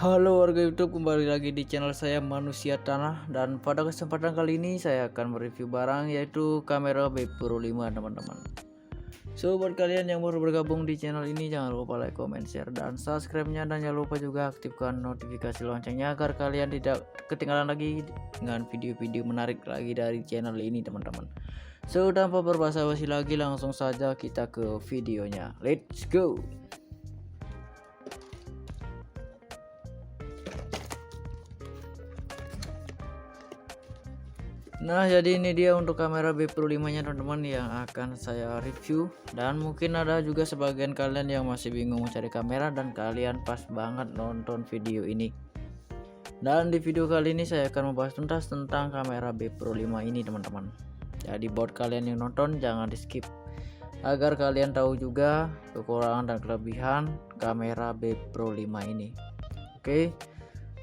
Halo warga YouTube, kembali lagi di channel saya Manusia Tanah. Dan pada kesempatan kali ini saya akan mereview barang, yaitu kamera B Pro 5 teman-teman. So buat kalian yang baru bergabung di channel ini, jangan lupa like, comment, share, dan subscribe-nya. Dan jangan lupa juga aktifkan notifikasi loncengnya agar kalian tidak ketinggalan lagi dengan video-video menarik lagi dari channel ini teman-teman. So tanpa berbasa-basi lagi, langsung saja kita ke videonya. Let's go. Nah, jadi ini dia untuk kamera B Pro 5 nya teman-teman yang akan saya review. Dan mungkin ada juga sebagian kalian yang masih bingung mencari kamera, dan kalian pas banget nonton video ini. Dan di video kali ini saya akan membahas tuntas tentang kamera B Pro 5 ini teman-teman. Jadi buat kalian yang nonton jangan di skip, agar kalian tahu juga kekurangan dan kelebihan kamera B Pro 5 ini. Oke.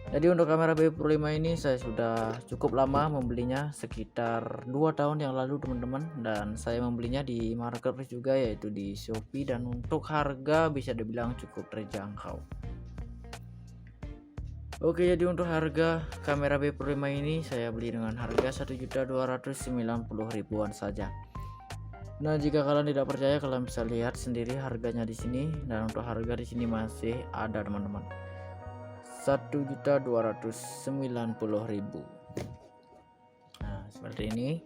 Jadi untuk kamera B Pro 5 ini saya sudah cukup lama membelinya, sekitar 2 tahun yang lalu teman-teman. Dan saya membelinya di marketplace juga, yaitu di Shopee. Dan untuk harga bisa dibilang cukup terjangkau. Oke, jadi untuk harga kamera B Pro 5 ini saya beli dengan harga 1.290.000-an saja. Nah, jika kalian tidak percaya, kalian bisa lihat sendiri harganya di sini. Dan untuk harga di sini masih ada teman-teman, 1.290.000. Nah, seperti ini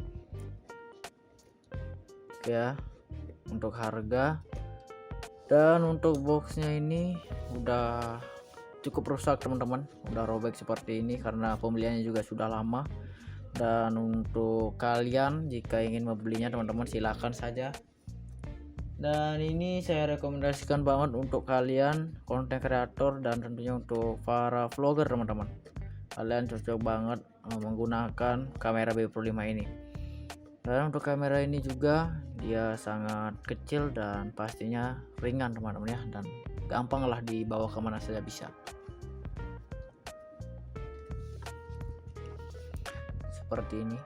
ya untuk harga. Dan untuk boxnya ini udah cukup rusak teman-teman, udah robek seperti ini karena pembeliannya juga sudah lama. Dan untuk kalian jika ingin membelinya teman-teman, silahkan saja. Dan ini saya rekomendasikan banget untuk kalian konten kreator dan tentunya untuk para vlogger teman-teman. Kalian cocok banget menggunakan kamera B Pro 5 ini. Dan untuk kamera ini juga dia sangat kecil dan pastinya ringan teman-teman ya, dan gampang lah dibawa kemana saja bisa. Seperti ini.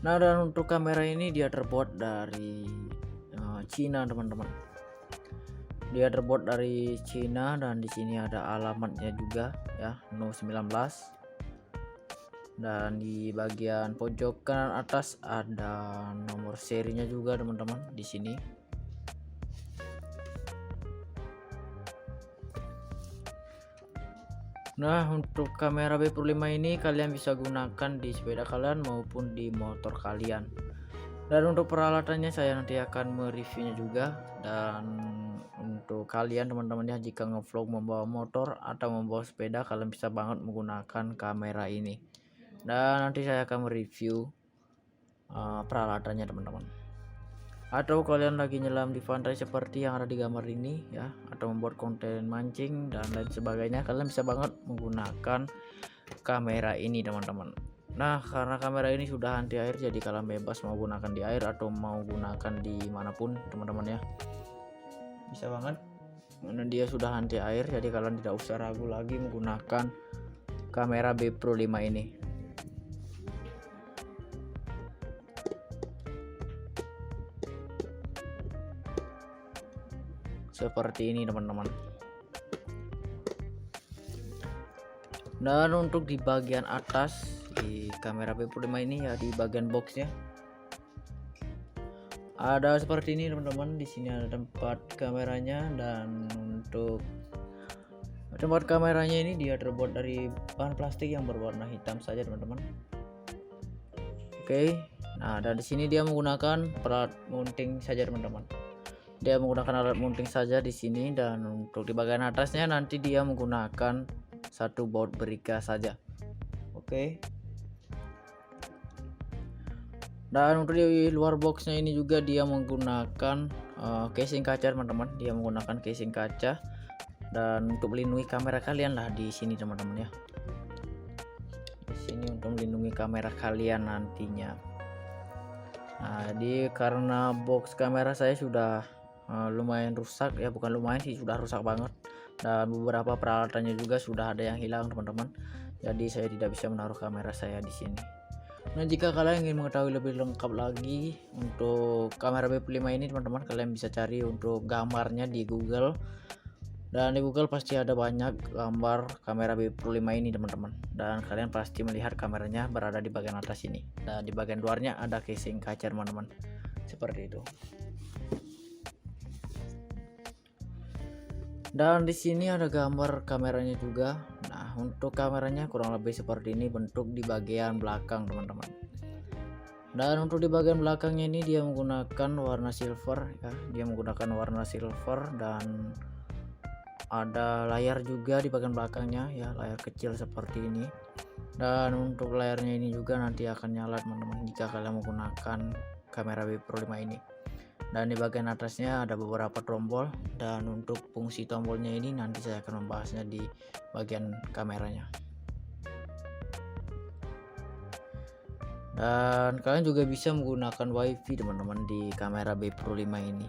Nah, dan untuk kamera ini dia terbuat dari Cina teman-teman. Dia terbuat dari Cina dan di sini ada alamatnya juga ya, No 19. Dan di bagian pojok kanan atas ada nomor serinya juga teman-teman di sini. Nah, untuk kamera B Pro 5 ini kalian bisa gunakan di sepeda kalian maupun di motor kalian. Dan untuk peralatannya saya nanti akan mereviewnya juga. Dan untuk kalian teman-teman ya, jika ngevlog membawa motor atau membawa sepeda, kalian bisa banget menggunakan kamera ini. Dan nanti saya akan mereview peralatannya teman-teman. Atau kalian lagi nyelam di pantai seperti yang ada di gambar ini ya, atau membuat konten mancing dan lain sebagainya, kalian bisa banget menggunakan kamera ini teman-teman. Nah, karena kamera ini sudah anti air, jadi kalian bebas mau gunakan di air atau mau gunakan di manapun teman-teman ya, bisa banget. Karena dia sudah anti air, jadi kalian tidak usah ragu lagi menggunakan kamera B Pro 5 ini. Seperti ini teman-teman. Dan untuk di bagian atas di kamera B Pro 5 ini ya, di bagian boxnya ada seperti ini teman-teman. Di sini ada tempat kameranya, dan untuk tempat kameranya ini dia terbuat dari bahan plastik yang berwarna hitam saja teman-teman. Oke. Nah, dan di sini dia menggunakan alat mounting saja teman-teman. Dia menggunakan alat mounting saja di sini. Dan untuk di bagian atasnya nanti dia menggunakan satu baut berikas saja. Oke. Dan untuk di luar boxnya ini juga dia menggunakan casing kaca teman-teman. Dia menggunakan casing kaca dan untuk melindungi kamera kalian lah di sini teman-teman ya. Di sini untuk melindungi kamera kalian nantinya. Nah, jadi karena box kamera saya sudah lumayan rusak ya, bukan lumayan sih, sudah rusak banget. Dan beberapa peralatannya juga sudah ada yang hilang teman-teman. Jadi saya tidak bisa menaruh kamera saya di sini. Nah, jika kalian ingin mengetahui lebih lengkap lagi untuk kamera B Pro 5 ini teman-teman, kalian bisa cari untuk gambarnya di Google. Dan di Google pasti ada banyak gambar kamera B Pro 5 ini teman-teman, dan kalian pasti melihat kameranya berada di bagian atas ini, dan di bagian luarnya ada casing kaca teman-teman, seperti itu. Dan di sini ada gambar kameranya juga. Nah, untuk kameranya kurang lebih seperti ini bentuk di bagian belakang teman-teman. Dan untuk di bagian belakangnya ini dia menggunakan warna silver ya, dia menggunakan warna silver, dan ada layar juga di bagian belakangnya ya, layar kecil seperti ini. Dan untuk layarnya ini juga nanti akan nyala teman-teman jika kalian menggunakan kamera B Pro 5 ini. Dan di bagian atasnya ada beberapa tombol, dan untuk fungsi tombolnya ini nanti saya akan membahasnya di bagian kameranya. Dan kalian juga bisa menggunakan WiFi teman-teman di kamera B Pro 5 ini.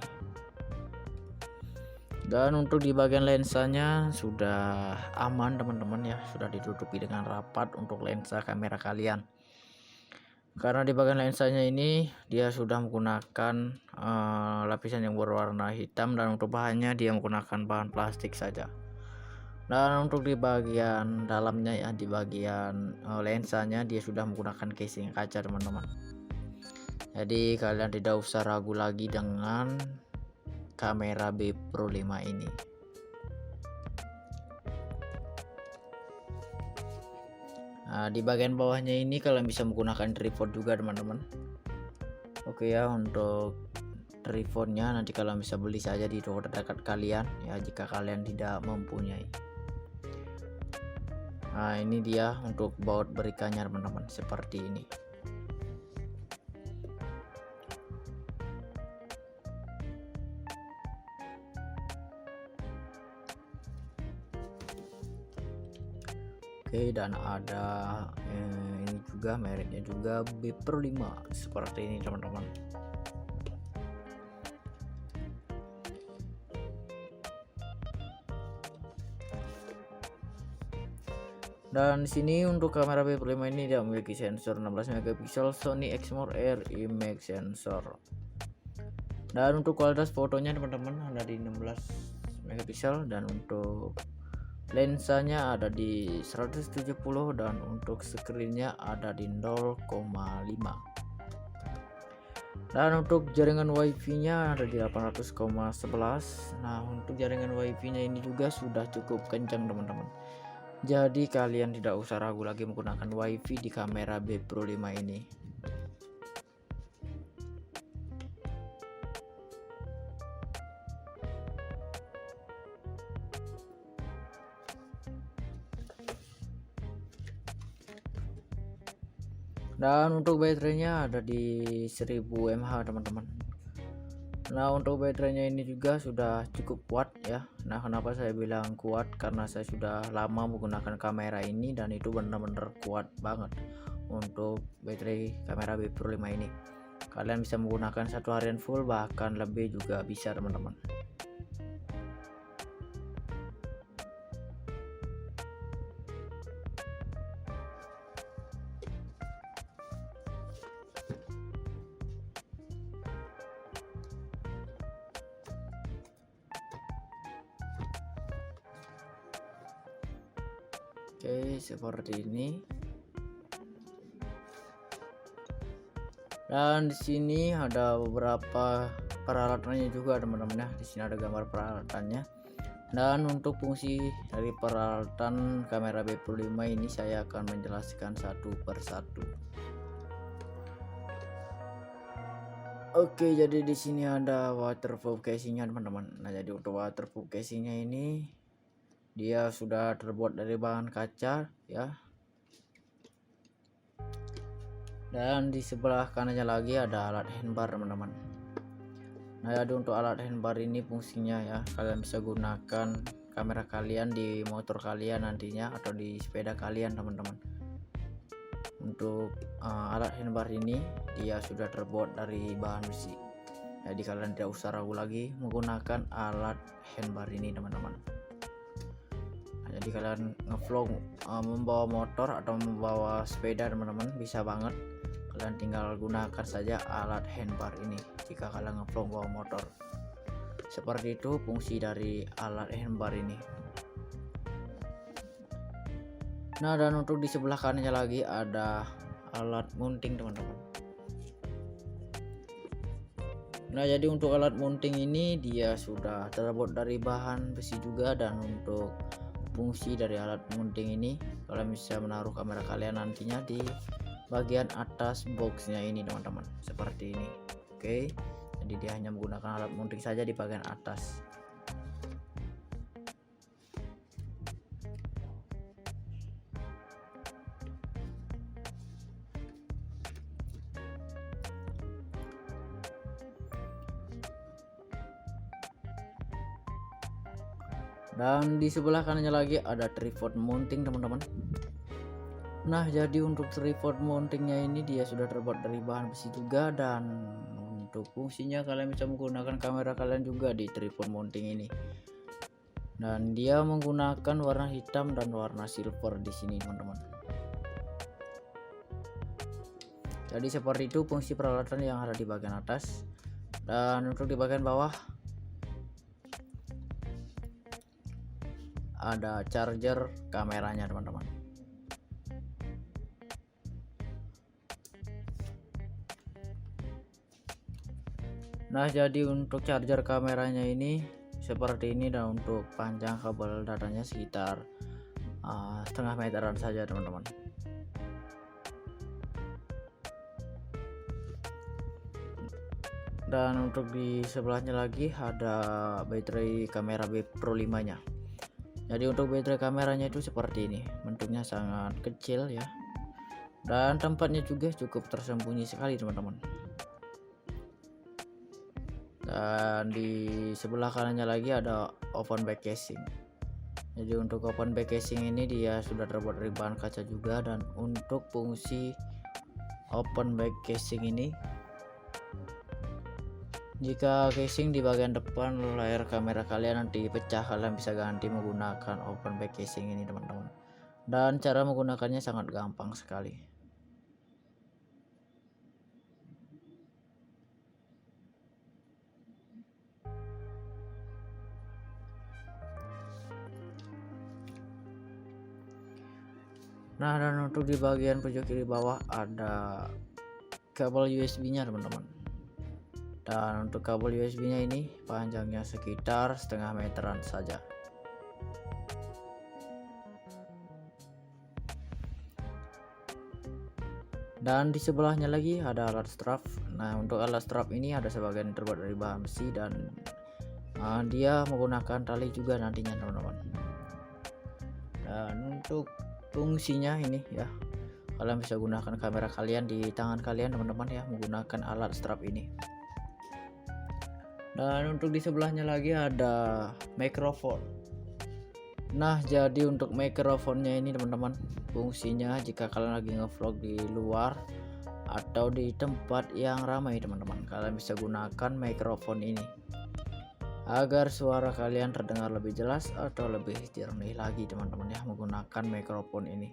Dan untuk di bagian lensanya sudah aman teman-teman ya, sudah ditutupi dengan rapat untuk lensa kamera kalian. Karena di bagian lensanya ini dia sudah menggunakan lapisan yang berwarna hitam, dan untuk bahannya dia menggunakan bahan plastik saja. Dan untuk di bagian dalamnya ya, di bagian lensanya dia sudah menggunakan casing kaca teman-teman. Jadi kalian tidak usah ragu lagi dengan kamera B Pro 5 ini. Nah, di bagian bawahnya ini kalian bisa menggunakan tripod juga teman-teman. Oke ya, untuk tripodnya nanti kalian bisa beli saja di toko terdekat kalian ya, jika kalian tidak mempunyai. Nah, ini dia untuk baut berikannya teman-teman, seperti ini. Oke, dan ada ini juga mereknya juga B Pro 5 seperti ini teman-teman. Dan di sini untuk kamera B Pro 5 ini dia memiliki sensor 16 megapiksel Sony Exmor Air Image sensor. Dan untuk kualitas fotonya teman-teman ada di 16 megapiksel, dan untuk lensanya ada di 170, dan untuk screennya ada di 0,5. Dan untuk jaringan WiFi nya ada di 800,11. Nah, untuk jaringan WiFi nya ini juga sudah cukup kencang teman-teman, jadi kalian tidak usah ragu lagi menggunakan WiFi di kamera B Pro 5 ini. Dan untuk baterainya ada di 1000 mAh teman-teman. Nah, untuk baterainya ini juga sudah cukup kuat ya. Nah, kenapa saya bilang kuat, karena saya sudah lama menggunakan kamera ini, dan itu benar-benar kuat banget untuk baterai kamera B Pro 5 ini. Kalian bisa menggunakan satu harian full, bahkan lebih juga bisa teman-teman. Oke, seperti ini. Dan di sini ada beberapa peralatannya juga teman-teman ya. Di sini ada gambar peralatannya. Dan untuk fungsi dari peralatan kamera B Pro 5 ini saya akan menjelaskan satu persatu. Oke, jadi di sini ada waterproof casingnya teman-teman. Nah, jadi untuk waterproof casingnya ini dia sudah terbuat dari bahan kaca ya. Dan di sebelah kanannya lagi ada alat handbar teman-teman. Nah, jadi untuk alat handbar ini fungsinya ya, kalian bisa gunakan kamera kalian di motor kalian nantinya, atau di sepeda kalian teman-teman. Untuk alat handbar ini dia sudah terbuat dari bahan besi, jadi kalian tidak usah ragu lagi menggunakan alat handbar ini teman-teman. Jadi kalian ngevlog membawa motor atau membawa sepeda teman-teman, bisa banget kalian tinggal gunakan saja alat handbar ini jika kalian ngevlog bawa motor, Seperti itu fungsi dari alat handbar ini. Nah, dan untuk di sebelah kanannya lagi ada alat mounting teman-teman. Nah, jadi untuk alat mounting ini dia sudah terbuat dari bahan besi juga, dan untuk fungsi dari alat mounting ini kalian bisa menaruh kamera kalian nantinya di bagian atas boxnya ini teman-teman, seperti ini. Oke, jadi dia hanya menggunakan alat mounting saja di bagian atas. Dan di sebelah kanannya lagi ada tripod mounting teman-teman. Nah, jadi untuk tripod mountingnya ini dia sudah terbuat dari bahan besi juga, dan untuk fungsinya kalian bisa menggunakan kamera kalian juga di tripod mounting ini. Dan dia menggunakan warna hitam dan warna silver di sini teman-teman. Jadi seperti itu fungsi peralatan yang ada di bagian atas. Dan untuk di bagian bawah ada charger kameranya teman-teman. Nah, jadi untuk charger kameranya ini seperti ini, dan untuk panjang kabel datanya sekitar setengah meteran saja teman-teman. Dan untuk di sebelahnya lagi ada baterai kamera B Pro 5 nya. Jadi untuk baterai kameranya itu seperti ini, bentuknya sangat kecil ya, dan tempatnya juga cukup tersembunyi sekali teman-teman. Dan di sebelah kanannya lagi ada open back casing. Jadi untuk open back casing ini dia sudah terbuat dari bahan kaca juga, dan untuk fungsi open back casing ini, jika casing di bagian depan layar kamera kalian nanti pecah, kalian bisa ganti menggunakan open back casing ini teman-teman. Dan cara menggunakannya sangat gampang sekali. Nah, dan untuk di bagian pojok kiri bawah ada kabel USB nya teman-teman. Dan untuk kabel USB nya ini panjangnya sekitar setengah meteran saja. Dan di sebelahnya lagi ada alat strap. Nah, untuk alat strap ini ada sebagian terbuat dari bahan besi, dan dia menggunakan tali juga nantinya teman-teman. Dan untuk fungsinya ini ya, kalian bisa gunakan kamera kalian di tangan kalian teman-teman ya, menggunakan alat strap ini. Dan untuk di sebelahnya lagi ada mikrofon. Nah, jadi untuk mikrofonnya ini teman-teman, fungsinya jika kalian lagi ngevlog di luar atau di tempat yang ramai teman-teman, kalian bisa gunakan mikrofon ini agar suara kalian terdengar lebih jelas atau lebih jernih lagi teman-teman ya, menggunakan mikrofon ini.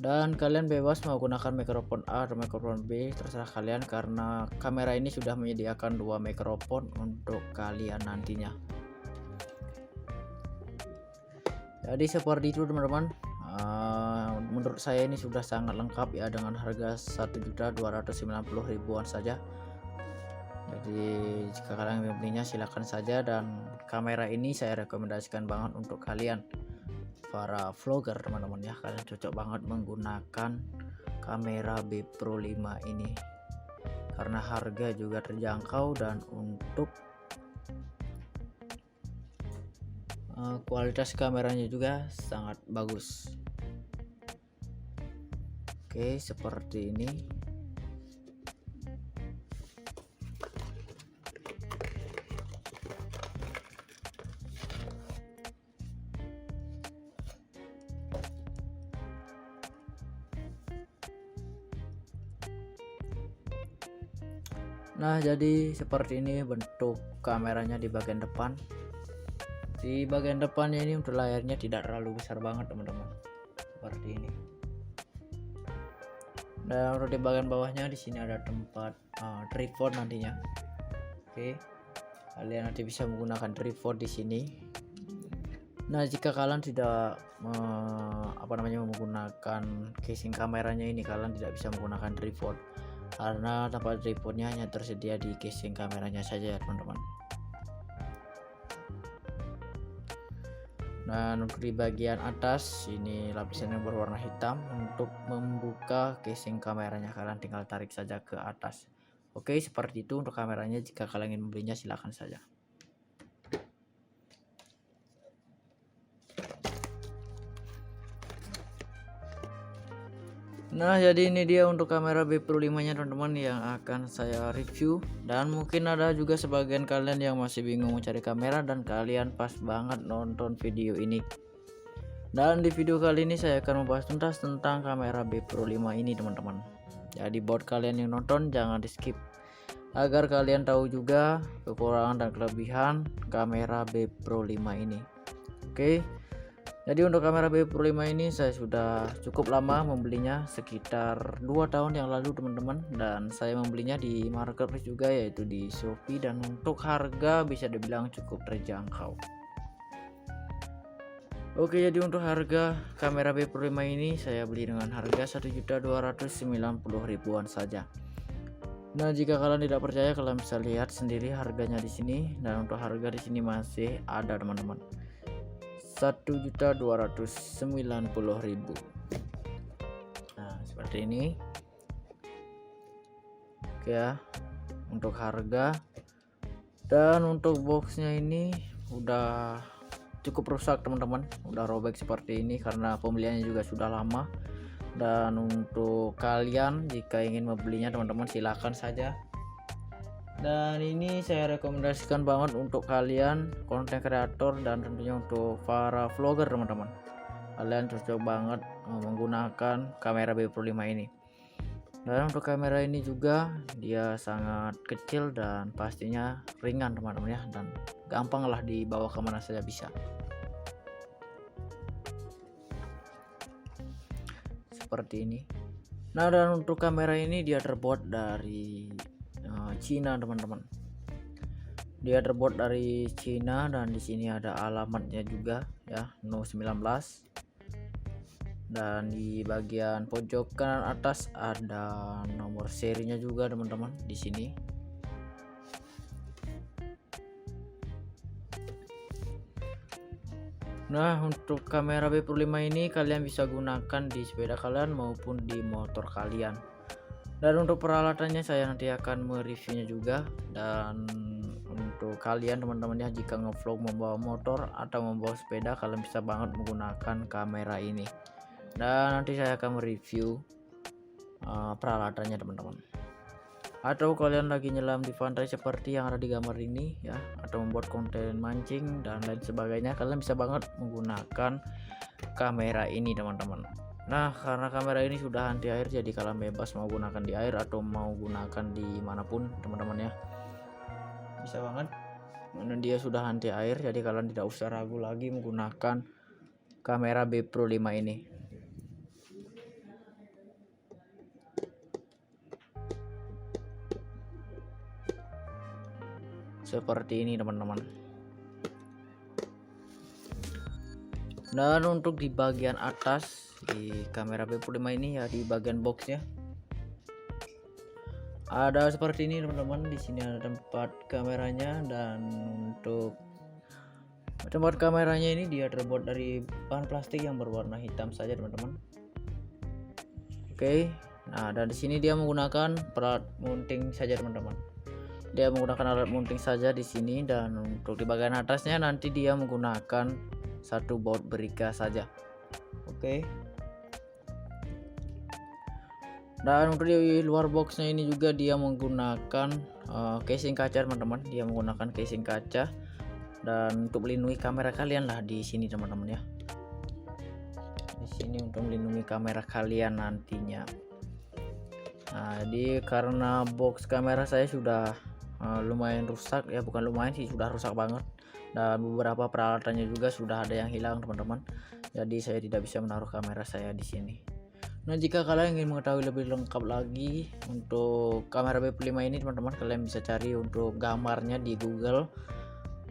Dan kalian bebas menggunakan mikrofon A atau mikrofon B, terserah kalian, karena kamera ini sudah menyediakan dua mikrofon untuk kalian nantinya. Jadi seperti itu teman-teman. Menurut saya ini sudah sangat lengkap ya, dengan harga 1.290.000-an saja. Jadi jika kalian membelinya silahkan saja, dan kamera ini saya rekomendasikan banget untuk kalian para vlogger teman-teman ya. Kalian cocok banget menggunakan kamera B Pro 5 ini karena harga juga terjangkau, dan untuk kualitas kameranya juga sangat bagus. Oke, seperti ini. Nah, jadi seperti ini bentuk kameranya di bagian depan. Di bagian depannya ini untuk layarnya tidak terlalu besar banget teman-teman, seperti ini. Dan untuk di bagian bawahnya di sini ada tempat tripod nantinya. Oke, kalian nanti bisa menggunakan tripod di sini. Nah, jika kalian tidak menggunakan casing kameranya ini, kalian tidak bisa menggunakan tripod karena tempat tripodnya hanya tersedia di casing kameranya saja ya teman-teman. Dan untuk di bagian atas ini lapisan yang berwarna hitam. Untuk membuka casing kameranya kalian tinggal tarik saja ke atas. Oke, seperti itu untuk kameranya. Jika kalian ingin membelinya silahkan saja. Nah, jadi ini dia untuk kamera B Pro 5 nya teman-teman yang akan saya review. Dan mungkin ada juga sebagian kalian yang masih bingung mencari kamera dan kalian pas banget nonton video ini. Dan di video kali ini saya akan membahas tuntas tentang kamera B Pro 5 ini teman-teman. Jadi buat kalian yang nonton jangan di skip, agar kalian tahu juga kekurangan dan kelebihan kamera B Pro 5 ini. Oke. Jadi untuk kamera B Pro 5 ini saya sudah cukup lama membelinya, sekitar 2 tahun yang lalu teman-teman, dan saya membelinya di marketplace juga, yaitu di Shopee, dan untuk harga bisa dibilang cukup terjangkau. Oke, jadi untuk harga kamera B Pro 5 ini saya beli dengan harga 1.290.000-an saja. Nah, jika kalian tidak percaya kalian bisa lihat sendiri harganya di sini, dan untuk harga di sini masih ada teman-teman. 1.290.000. Nah, seperti ini. Oke ya, untuk harga. Dan untuk boxnya ini udah cukup rusak teman-teman, udah robek seperti ini karena pembeliannya juga sudah lama. Dan untuk kalian jika ingin membelinya teman-teman silahkan saja. Dan ini saya rekomendasikan banget untuk kalian konten kreator dan tentunya untuk para vlogger teman-teman. Kalian cocok banget menggunakan kamera B Pro 5 ini. Dan untuk kamera ini juga dia sangat kecil dan pastinya ringan teman-teman ya, dan gampang lah dibawa kemana saja bisa. Seperti ini. Nah, dan untuk kamera ini dia terbuat dari Cina teman-teman. Dia terbuat dari Cina dan di sini ada alamatnya juga ya, No 19. Dan di bagian pojok kanan atas ada nomor serinya juga teman-teman di sini. Nah, untuk kamera B Pro 5 ini kalian bisa gunakan di sepeda kalian maupun di motor kalian. Dan untuk peralatannya saya nanti akan mereviewnya juga. Dan untuk kalian teman-teman ya, jika ngevlog membawa motor atau membawa sepeda, kalian bisa banget menggunakan kamera ini. Dan nanti saya akan mereview peralatannya teman-teman. Atau kalian lagi nyelam di pantai seperti yang ada di gambar ini ya, atau membuat konten mancing dan lain sebagainya, kalian bisa banget menggunakan kamera ini teman-teman. Nah, karena kamera ini sudah anti air, jadi kalian bebas mau gunakan di air atau mau gunakan di manapun teman-teman ya, bisa banget. Karena dia sudah anti air, jadi kalian tidak usah ragu lagi menggunakan kamera B Pro 5 ini. Seperti ini teman-teman. Dan untuk di bagian atas di kamera B Pro 5 ini ya, di bagian boxnya ada seperti ini teman-teman. Di sini ada tempat kameranya, dan untuk tempat kameranya ini dia terbuat dari bahan plastik yang berwarna hitam saja teman-teman. Oke. Nah, dan di sini dia menggunakan alat mounting saja teman-teman. Dia menggunakan alat mounting saja di sini, dan untuk di bagian atasnya nanti dia menggunakan satu baut beriga saja. Oke. Dan untuk di luar boxnya ini juga dia menggunakan casing kaca teman-teman. Dia menggunakan casing kaca dan untuk melindungi kamera kalian lah di sini teman-teman ya. Di sini untuk melindungi kamera kalian nantinya. Nah, jadi karena box kamera saya sudah lumayan rusak ya, bukan lumayan sih, sudah rusak banget, dan beberapa peralatannya juga sudah ada yang hilang teman-teman. Jadi saya tidak bisa menaruh kamera saya di sini. Nah, jika kalian ingin mengetahui lebih lengkap lagi untuk kamera B5 ini teman-teman, kalian bisa cari untuk gambarnya di Google.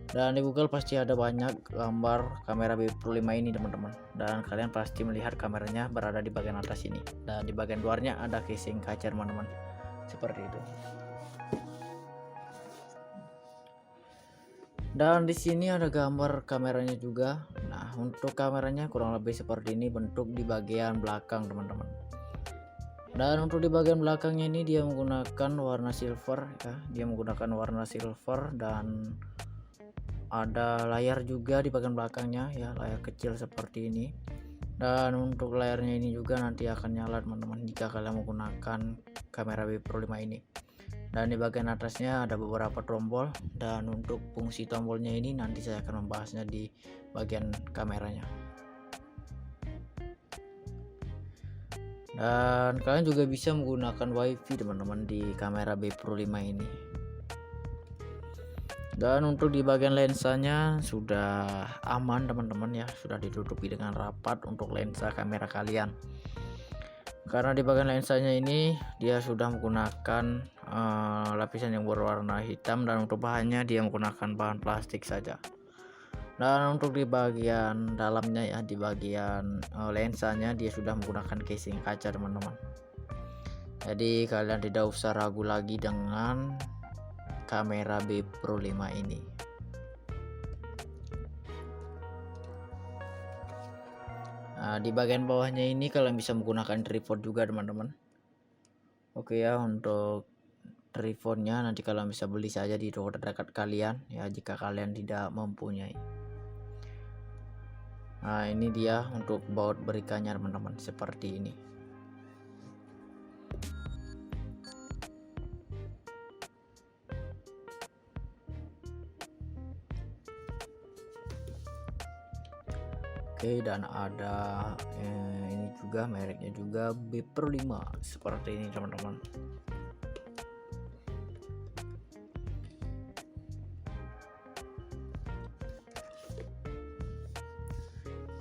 Dan di Google pasti ada banyak gambar kamera B5 ini teman-teman, dan kalian pasti melihat kameranya berada di bagian atas ini, dan di bagian luarnya ada casing kaca teman-teman, seperti itu. Dan di sini ada gambar kameranya juga. Nah, untuk kameranya kurang lebih seperti ini bentuk di bagian belakang teman-teman. Dan untuk di bagian belakangnya ini dia menggunakan warna silver ya, dia menggunakan warna silver, dan ada layar juga di bagian belakangnya ya, layar kecil seperti ini. Dan untuk layarnya ini juga nanti akan nyala teman-teman jika kalian menggunakan kamera B Pro 5 ini. Dan di bagian atasnya ada beberapa tombol, dan untuk fungsi tombolnya ini nanti saya akan membahasnya di bagian kameranya. Dan kalian juga bisa menggunakan WiFi teman-teman di kamera B Pro 5 ini. Dan untuk di bagian lensanya sudah aman teman-teman ya, sudah ditutupi dengan rapat untuk lensa kamera kalian. Karena di bagian lensanya ini dia sudah menggunakan lapisan yang berwarna hitam, dan untuk bahannya dia menggunakan bahan plastik saja. Dan untuk di bagian dalamnya ya, di bagian lensanya dia sudah menggunakan casing kaca teman-teman. Jadi kalian tidak usah ragu lagi dengan kamera B Pro 5 ini. Nah, di bagian bawahnya ini kalian bisa menggunakan tripod juga teman-teman. Oke ya, untuk tripodnya nanti kalian bisa beli saja di toko terdekat kalian ya, jika kalian tidak mempunyai. Nah, ini dia untuk baut berikannya teman-teman, seperti ini. Oke, dan ada ini juga mereknya juga B Pro 5 seperti ini teman-teman.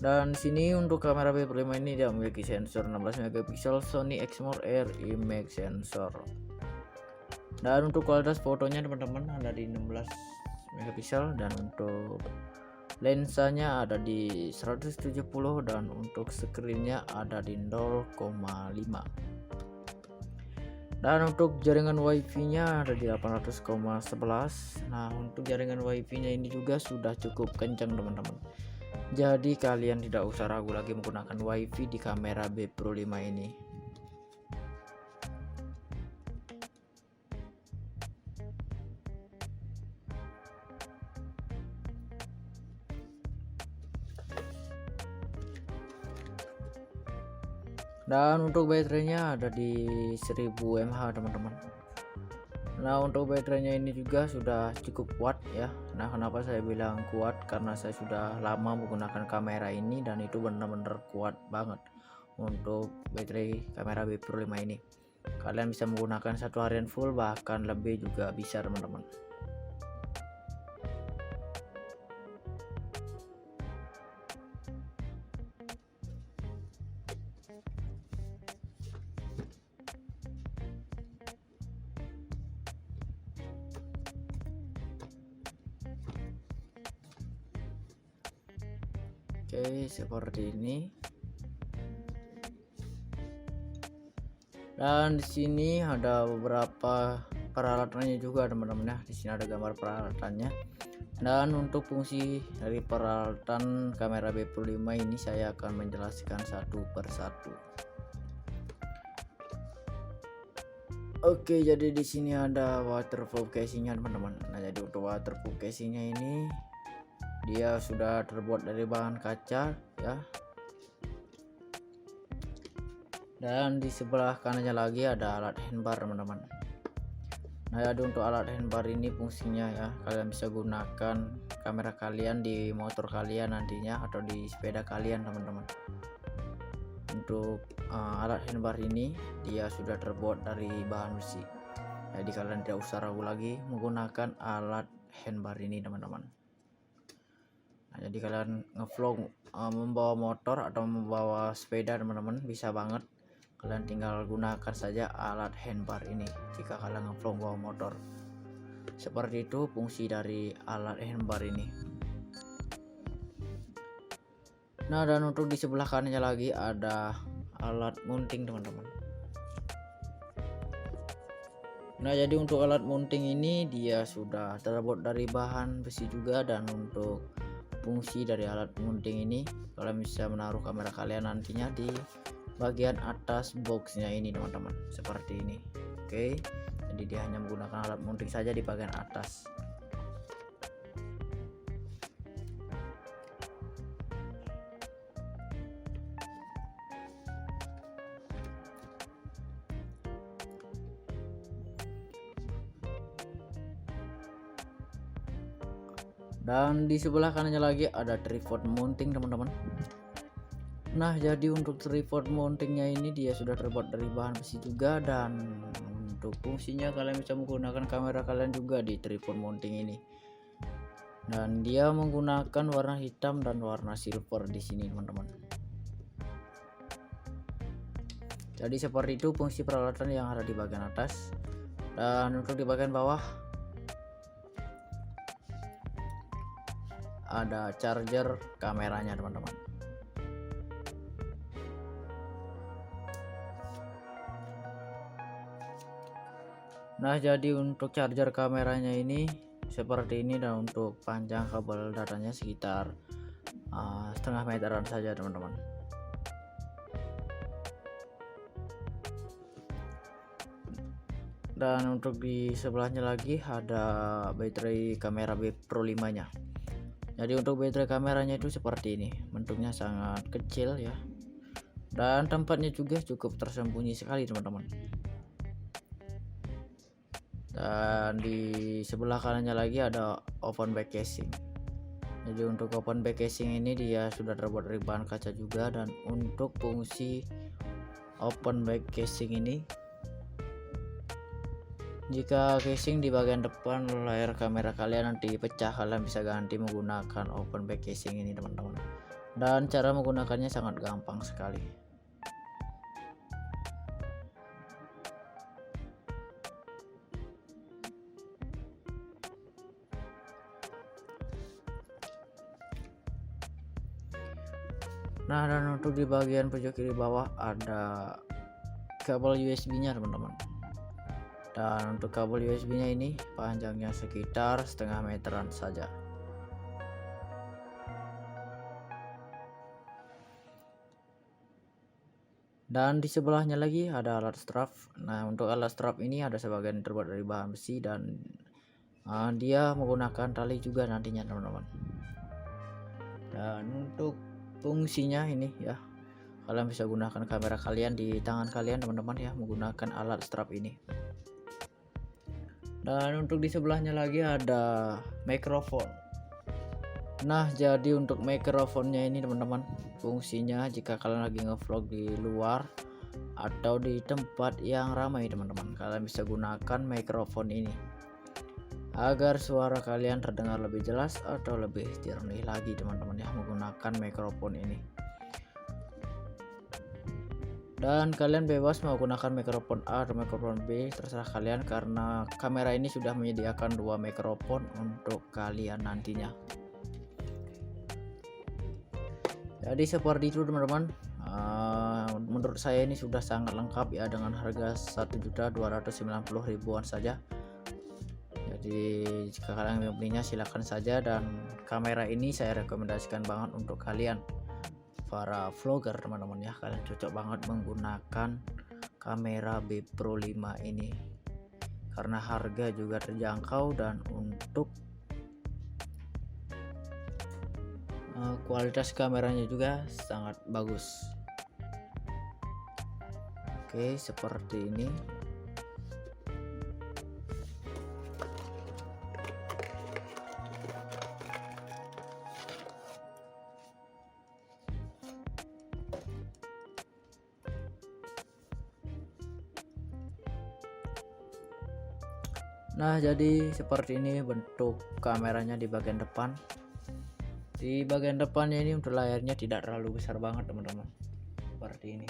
Dan sini untuk kamera B Pro 5 ini dia memiliki sensor 16 megapiksel Sony Exmor Air Image sensor. Dan untuk kualitas fotonya teman-teman ada di 16 megapiksel, dan untuk lensanya ada di 170, dan untuk screennya ada di 0,5. Dan untuk jaringan wifi nya ada di 800,11. Nah, untuk jaringan wifi nya ini juga sudah cukup kencang teman-teman, jadi kalian tidak usah ragu lagi menggunakan wifi di kamera B Pro 5 ini. Dan untuk baterainya ada di 1000 mAh teman-teman. Nah, untuk baterainya ini juga sudah cukup kuat ya. Nah, kenapa saya bilang kuat, karena saya sudah lama menggunakan kamera ini dan itu benar-benar kuat banget untuk baterai kamera B Pro 5 ini. Kalian bisa menggunakan satu harian full, bahkan lebih juga bisa teman-teman. Oke, seperti ini. Dan di sini ada beberapa peralatannya juga teman-teman ya. Di sini ada gambar peralatannya. Dan untuk fungsi dari peralatan kamera B Pro 5 ini saya akan menjelaskan satu persatu. Oke, jadi di sini ada waterproof casingnya teman-teman. Nah, jadi untuk waterproof casingnya ini dia sudah terbuat dari bahan kaca ya. Dan di sebelah kanannya lagi ada alat handbar teman-teman. Nah, jadi untuk alat handbar ini fungsinya ya, kalian bisa gunakan kamera kalian di motor kalian nantinya atau di sepeda kalian teman-teman. Untuk alat handbar ini dia sudah terbuat dari bahan besi, jadi kalian tidak usah ragu lagi menggunakan alat handbar ini teman-teman. Nah, jadi kalian ngevlog membawa motor atau membawa sepeda teman-teman bisa banget Kalian tinggal gunakan saja alat handbar ini jika kalian ngevlog bawa motor. Seperti itu fungsi dari alat handbar ini. Nah, dan untuk di sebelah kanannya lagi ada alat mounting teman-teman. Nah, jadi untuk alat mounting ini dia sudah terbuat dari bahan besi juga, dan untuk fungsi dari alat mounting ini kalian bisa menaruh kamera kalian nantinya di bagian atas boxnya ini teman-teman, seperti ini. Oke, jadi dia hanya menggunakan alat mounting saja di bagian atas. Dan di sebelah kanannya lagi ada tripod mounting teman-teman. Nah, jadi untuk tripod mountingnya ini dia sudah terbuat dari bahan besi juga, dan untuk fungsinya kalian bisa menggunakan kamera kalian juga di tripod mounting ini. Dan dia menggunakan warna hitam dan warna silver di sini teman-teman. Jadi seperti itu fungsi peralatan yang ada di bagian atas. Dan untuk di bagian bawah ada charger kameranya teman-teman. Nah, jadi untuk charger kameranya ini seperti ini, dan untuk panjang kabel datanya sekitar setengah meteran saja teman-teman. Dan untuk di sebelahnya lagi ada baterai kamera B Pro 5 nya. Jadi untuk baterai kameranya itu seperti ini, bentuknya sangat kecil ya, dan tempatnya juga cukup tersembunyi sekali teman-teman. Dan di sebelah kanannya lagi ada open back casing. Jadi untuk open back casing ini dia sudah terbuat dari bahan kaca juga, dan untuk fungsi open back casing ini, jika casing di bagian depan layar kamera kalian nanti pecah, kalian bisa ganti menggunakan open back casing ini teman-teman. Dan cara menggunakannya sangat gampang sekali. Nah, dan untuk di bagian pojok kiri bawah ada kabel USB nya teman-teman. Dan untuk kabel USB nya ini panjangnya sekitar setengah meteran saja. Dan di sebelahnya lagi ada alat strap. Nah, untuk alat strap ini ada sebagian terbuat dari bahan besi, dan dia menggunakan tali juga nantinya teman-teman. Dan untuk fungsinya ini ya, kalian bisa gunakan kamera kalian di tangan kalian teman-teman ya, menggunakan alat strap ini. Dan untuk di sebelahnya lagi ada mikrofon. Nah, jadi untuk mikrofonnya ini teman-teman, fungsinya jika kalian lagi ngevlog di luar atau di tempat yang ramai teman-teman, kalian bisa gunakan mikrofon ini agar suara kalian terdengar lebih jelas atau lebih jernih lagi teman-teman ya, menggunakan mikrofon ini. Dan kalian bebas menggunakan mikrofon A atau mikrofon B, terserah kalian, karena kamera ini sudah menyediakan dua mikrofon untuk kalian nantinya. Jadi seperti itu teman-teman. Menurut saya ini sudah sangat lengkap ya, dengan harga 1.290.000-an saja. Jadi jika kalian membelinya silahkan saja, dan kamera ini saya rekomendasikan banget untuk kalian para vlogger teman-teman ya. Kalian cocok banget menggunakan kamera B Pro 5 ini karena harga juga terjangkau, dan untuk kualitas kameranya juga sangat bagus. Oke, seperti ini. Nah, jadi seperti ini bentuk kameranya di bagian depan. Di bagian depannya ini untuk layarnya tidak terlalu besar banget teman-teman, seperti ini.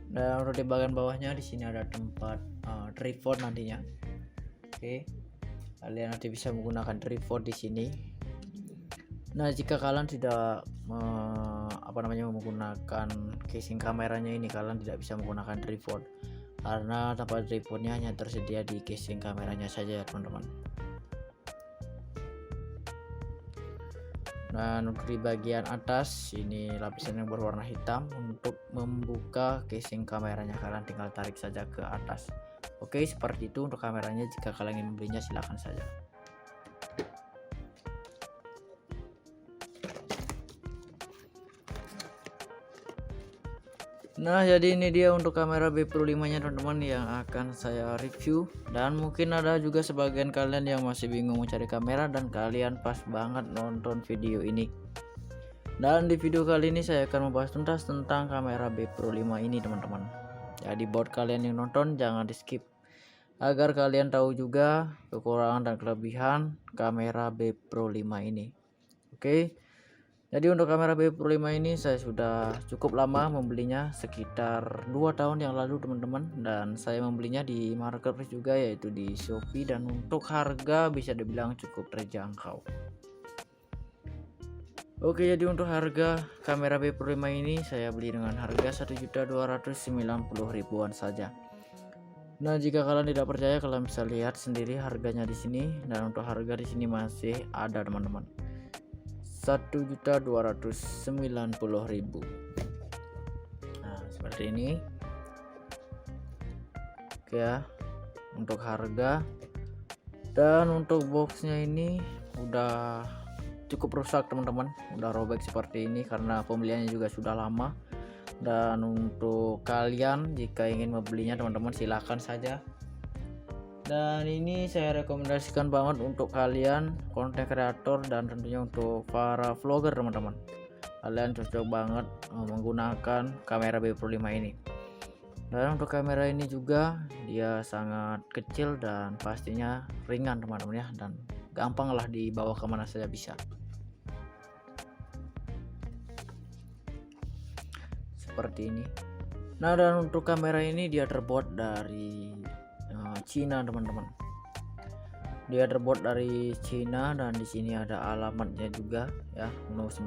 Dan untuk di bagian bawahnya di sini ada tempat tripod nantinya. Oke, kalian nanti bisa menggunakan tripod di sini. Nah, jika kalian tidak menggunakan casing kameranya ini, kalian tidak bisa menggunakan tripod karena tempat tripodnya hanya tersedia di casing kameranya saja ya teman-teman. Dan untuk di bagian atas ini lapisan yang berwarna hitam. Untuk membuka casing kameranya kalian tinggal tarik saja ke atas. Oke, seperti itu untuk kameranya. Jika kalian ingin membelinya silahkan saja. Nah, jadi ini dia untuk kamera B Pro 5 nya teman-teman yang akan saya review. Dan mungkin ada juga sebagian kalian yang masih bingung mencari kamera dan kalian pas banget nonton video ini. Dan di video kali ini saya akan membahas tuntas tentang kamera B Pro 5 ini teman-teman. Jadi buat kalian yang nonton jangan di skip, agar kalian tahu juga kekurangan dan kelebihan kamera B Pro 5 ini. Oke. Jadi untuk kamera B Pro 5 ini saya sudah cukup lama membelinya, sekitar 2 tahun yang lalu teman-teman, dan saya membelinya di marketplace juga, yaitu di Shopee, dan untuk harga bisa dibilang cukup terjangkau. Oke, jadi untuk harga kamera B Pro 5 ini saya beli dengan harga 1.290.000-an saja. Nah, jika kalian tidak percaya kalian bisa lihat sendiri harganya di sini, dan untuk harga di sini masih ada teman-teman. 1.290.000. Nah, seperti ini. Oke ya, untuk harga. Dan untuk boxnya ini udah cukup rusak teman-teman, udah robek seperti ini karena pembeliannya juga sudah lama. Dan untuk kalian jika ingin membelinya teman-teman silahkan saja. Dan ini saya rekomendasikan banget untuk kalian konten kreator dan tentunya untuk para vlogger teman-teman. Kalian cocok banget menggunakan kamera B Pro 5 ini. Dan untuk kamera ini juga dia sangat kecil dan pastinya ringan teman-teman ya, dan gampang lah dibawa kemana saja bisa. Seperti ini. Nah, dan untuk kamera ini dia terbuat dari Cina teman-teman. Dia terbuat dari Cina dan di sini ada alamatnya juga ya, No 19.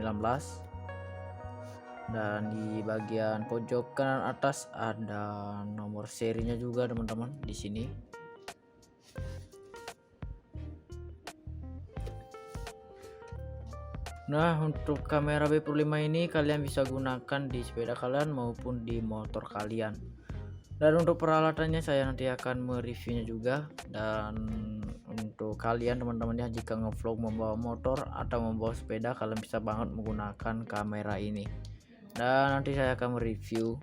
Dan di bagian pojok kanan atas ada nomor serinya juga teman-teman di sini. Nah, untuk kamera B Pro 5 ini kalian bisa gunakan di sepeda kalian maupun di motor kalian. Dan untuk peralatannya saya nanti akan mereviewnya juga. Dan untuk kalian teman-teman ya, jika ngevlog membawa motor atau membawa sepeda, kalian bisa banget menggunakan kamera ini. Dan nanti saya akan mereview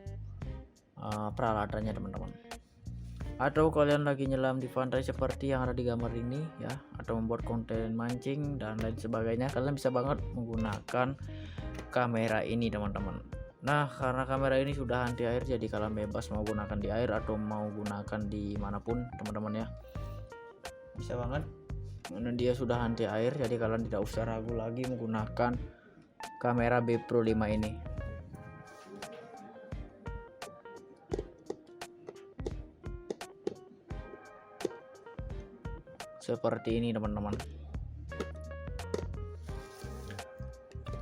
peralatannya teman-teman. Atau kalian lagi nyelam di pantai seperti yang ada di gambar ini ya, atau membuat konten mancing dan lain sebagainya, kalian bisa banget menggunakan kamera ini teman-teman. Nah, karena kamera ini sudah anti air, jadi kalian bebas mau gunakan di air atau mau gunakan di manapun teman-teman ya, bisa banget. Karena dia sudah anti air, jadi kalian tidak usah ragu lagi menggunakan kamera B Pro 5 ini. Seperti ini teman-teman.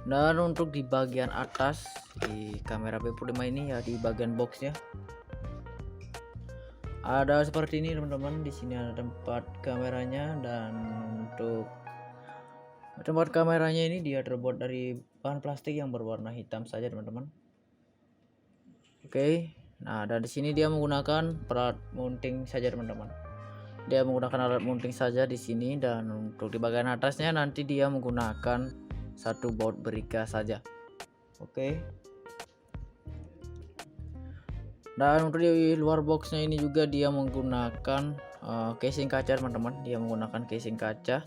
Dan untuk di bagian atas di kamera B Pro 5 ini ya, di bagian boxnya ada seperti ini teman-teman. Di sini ada tempat kameranya, dan untuk tempat kameranya ini dia terbuat dari bahan plastik yang berwarna hitam saja teman-teman. Oke. Nah, dan di sini dia menggunakan alat mounting saja teman-teman. Dia menggunakan alat mounting saja di sini, dan untuk di bagian atasnya nanti dia menggunakan satu baut berikas saja. Oke. Dan untuk di luar boxnya ini juga dia menggunakan casing kaca teman-teman. Dia menggunakan casing kaca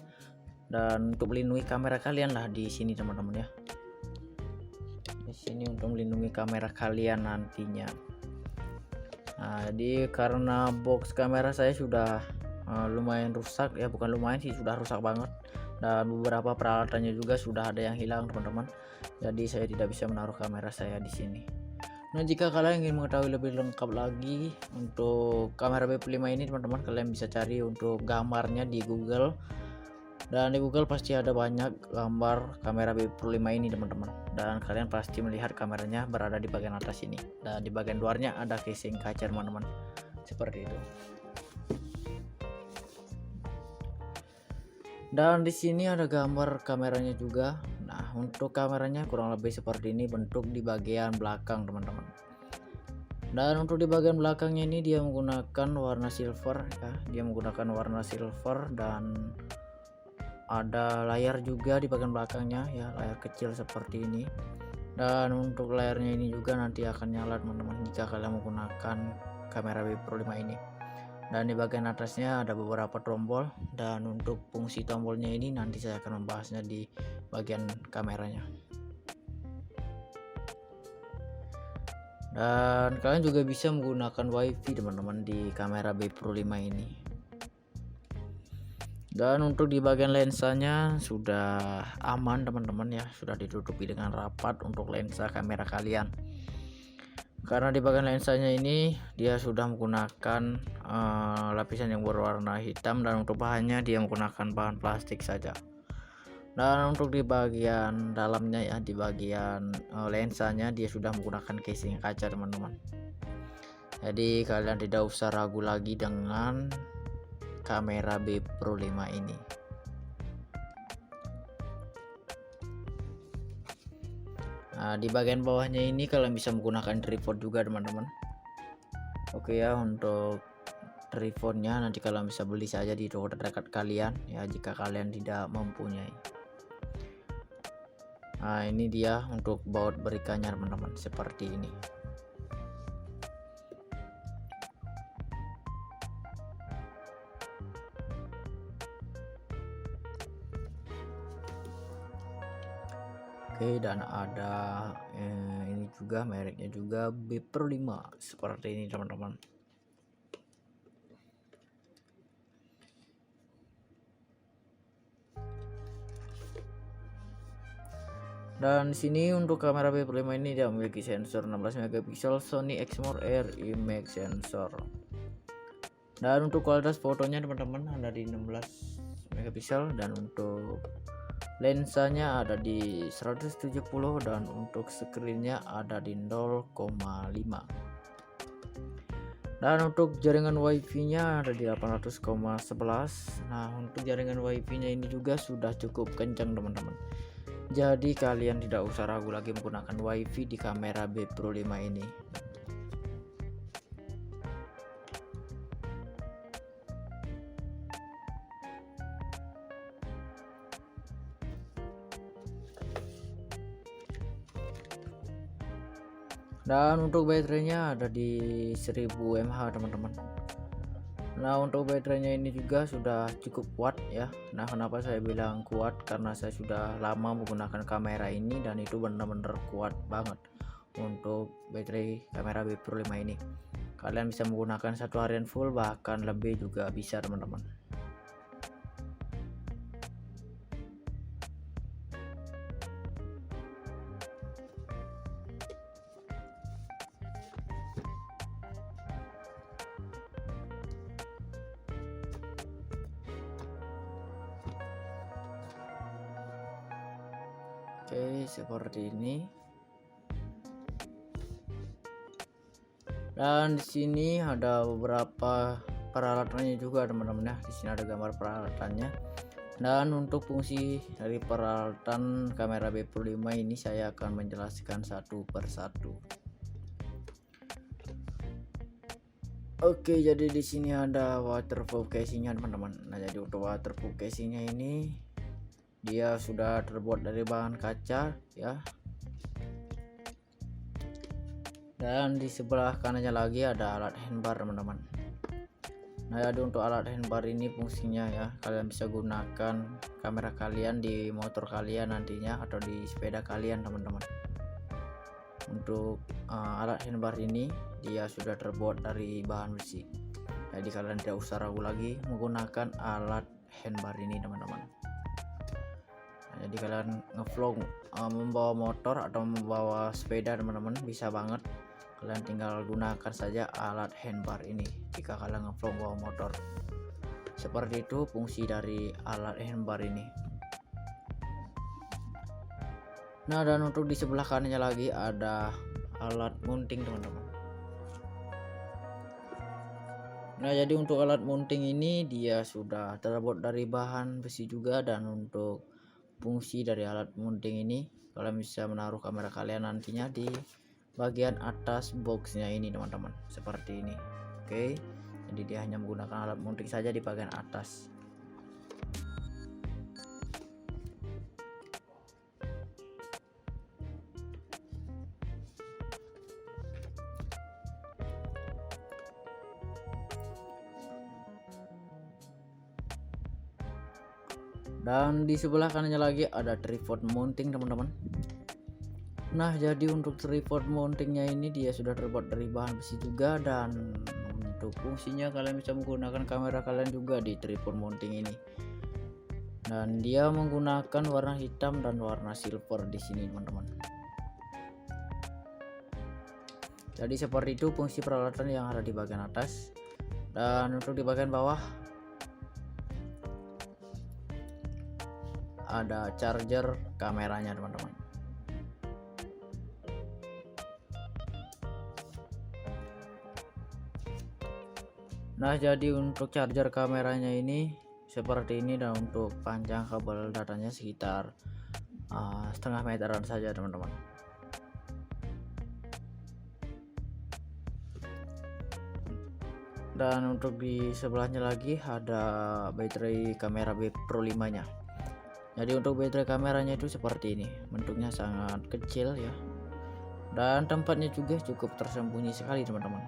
dan untuk melindungi kamera kalian lah di sini teman-teman ya. Di sini untuk melindungi kamera kalian nantinya. Nah, jadi karena box kamera saya sudah lumayan rusak ya, bukan lumayan sih, sudah rusak banget, dan beberapa peralatannya juga sudah ada yang hilang teman-teman, jadi saya tidak bisa menaruh kamera saya di sini. Nah, jika kalian ingin mengetahui lebih lengkap lagi untuk kamera B5 ini teman-teman, kalian bisa cari untuk gambarnya di Google, dan di Google pasti ada banyak gambar kamera B5 ini teman-teman, dan kalian pasti melihat kameranya berada di bagian atas ini, dan di bagian luarnya ada casing kaca teman-teman, seperti itu. Dan di sini ada gambar kameranya juga. Nah, untuk kameranya kurang lebih seperti ini bentuk di bagian belakang teman-teman. Dan untuk di bagian belakangnya ini dia menggunakan warna silver ya, dia menggunakan warna silver, dan ada layar juga di bagian belakangnya ya, layar kecil seperti ini. Dan untuk layarnya ini juga nanti akan nyala teman-teman jika kalian menggunakan kamera B5 ini. Dan di bagian atasnya ada beberapa tombol, dan untuk fungsi tombolnya ini nanti saya akan membahasnya di bagian kameranya. Dan kalian juga bisa menggunakan wifi teman-teman di kamera B5 ini. Dan untuk di bagian lensanya sudah aman teman-teman ya, sudah ditutupi dengan rapat untuk lensa kamera kalian, karena di bagian lensanya ini dia sudah menggunakan lapisan yang berwarna hitam, dan untuk bahannya dia menggunakan bahan plastik saja. Dan untuk di bagian dalamnya ya, di bagian lensanya dia sudah menggunakan casing kaca teman-teman. Jadi kalian tidak usah ragu lagi dengan kamera B5 ini. Nah, di bagian bawahnya ini kalian bisa menggunakan tripod juga teman-teman. Oke ya, untuk tripodnya nanti kalian bisa beli saja di toko terdekat kalian ya, jika kalian tidak mempunyai. Nah, ini dia untuk baut berikannya teman-teman, seperti ini. Oke, dan ada ini juga mereknya juga B5 seperti ini teman-teman. Dan sini untuk kamera B5 ini dia memiliki sensor 16 megapiksel Sony Exmor Air Image sensor. Dan untuk kualitas fotonya teman-teman ada di 16 megapiksel, dan untuk lensanya ada di 170, dan untuk screennya ada di 0,5. Dan untuk jaringan wifi-nya ada di 800,11. Nah, untuk jaringan wifi-nya ini juga sudah cukup kencang teman-teman. Jadi kalian tidak usah ragu lagi menggunakan wifi di kamera B5 ini. Dan untuk baterainya ada di 1000 mAh teman-teman. Nah, untuk baterainya ini juga sudah cukup kuat ya. Nah, kenapa saya bilang kuat, karena saya sudah lama menggunakan kamera ini, dan itu benar-benar kuat banget untuk baterai kamera B5 ini. Kalian bisa menggunakan satu harian full, bahkan lebih juga bisa teman-teman. Oke, seperti ini. Dan di sini ada beberapa peralatannya juga teman-teman ya. Di sini ada gambar peralatannya. Dan untuk fungsi dari peralatan kamera B5 ini saya akan menjelaskan satu persatu. Oke, jadi di sini ada waterproof casingnya teman-teman. Nah, jadi untuk waterproof casingnya ini dia sudah terbuat dari bahan kaca ya. Dan di sebelah kanannya lagi ada alat handbar teman-teman. Nah, jadi untuk alat handbar ini fungsinya ya, kalian bisa gunakan kamera kalian di motor kalian nantinya, atau di sepeda kalian teman-teman. Untuk alat handbar ini dia sudah terbuat dari bahan besi, jadi kalian tidak usah ragu lagi menggunakan alat handbar ini teman-teman. Nah, jadi kalian ngevlog membawa motor atau membawa sepeda teman-teman bisa banget Kalian tinggal gunakan saja alat handbar ini jika kalian ngevlog bawa motor. Seperti itu fungsi dari alat handbar ini. Nah, dan untuk di sebelah kanannya lagi ada alat mounting teman-teman. Nah, jadi untuk alat mounting ini dia sudah terbuat dari bahan besi juga, dan untuk fungsi dari alat mounting ini kalian bisa menaruh kamera kalian nantinya di bagian atas boxnya ini teman-teman, seperti ini. Oke, jadi dia hanya menggunakan alat mounting saja di bagian atas. Dan di sebelah kanannya lagi ada tripod mounting teman-teman. Nah, jadi untuk tripod mountingnya ini dia sudah terbuat dari bahan besi juga, dan untuk fungsinya kalian bisa menggunakan kamera kalian juga di tripod mounting ini. Dan dia menggunakan warna hitam dan warna silver di sini teman-teman. Jadi seperti itu fungsi peralatan yang ada di bagian atas. Dan untuk di bagian bawah ada charger kameranya teman-teman. Nah, jadi untuk charger kameranya ini seperti ini, dan untuk panjang kabel datanya sekitar setengah meteran saja teman-teman. Dan untuk di sebelahnya lagi ada baterai kamera B Pro 5 nya. Jadi untuk baterai kameranya itu seperti ini, bentuknya sangat kecil ya, dan tempatnya juga cukup tersembunyi sekali teman-teman.